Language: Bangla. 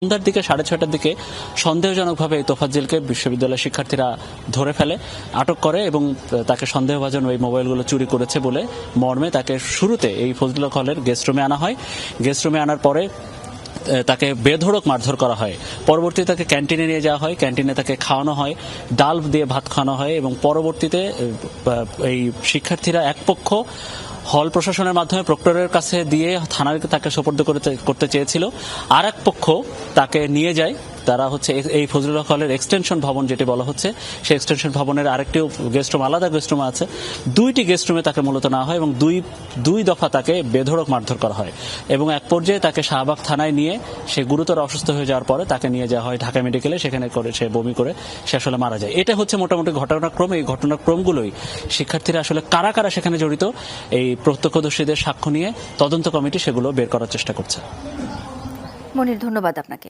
সন্ধ্যার দিকে 6:30টার দিকে সন্দেহজনকভাবে এই তোফাজ্জেলকে বিশ্ববিদ্যালয়ের শিক্ষার্থীরা ধরে ফেলে, আটক করে এবং তাকে সন্দেহভাজন ওই মোবাইলগুলো চুরি করেছে বলে মর্মে তাকে শুরুতে এই ফজলুল হক হলের গেস্ট রুমে আনা হয়। গেস্ট রুমে আনার পরে তাকে বেধড়ক মারধর করা হয়। পরবর্তীতে তাকে ক্যান্টিনে নিয়ে যাওয়া হয়, ক্যান্টিনে তাকে খাওয়ানো হয়, ডাল দিয়ে ভাত খাওয়ানো হয় এবং পরবর্তীতে এই শিক্ষার্থীরা এক পক্ষ হল প্রশাসনের মাধ্যমে প্রক্টরের কাছে দিয়ে থানায় তাকে সোপর্দ করতে চেয়েছিল, আর এক পক্ষ তাকে নিয়ে যায়। তারা হচ্ছে এই ফজলুল হক হলের এক্সটেনশন ভবন যেটি বলা হচ্ছে, সেই এক্সটেনশন ভবনের আরেকটি গেস্ট রুম, আলাদা গেস্ট রুম আছে, দুইটি গেস্ট রুমে তাকে মূলত নেওয়া হয় এবং দুই দফা তাকে বেধড়ক মারধর করা হয় এবং এক পর্যায়ে তাকে শাহবাগ থানায় নিয়ে সে গুরুতর অসুস্থ হয়ে যাওয়ার পরে তাকে নিয়ে যাওয়া হয় ঢাকা মেডিকেলে। সেখানে করে সে বমি করে সে আসলে মারা যায়। এটা হচ্ছে মোটামুটি ঘটনাক্রম। এই ঘটনাক্রমগুলোই শিক্ষার্থীরা আসলে কারা কারা সেখানে জড়িত এই প্রত্যক্ষদর্শীদের সাক্ষ্য নিয়ে তদন্ত কমিটি সেগুলো বের করার চেষ্টা করছে। মনির, ধন্যবাদ আপনাকে।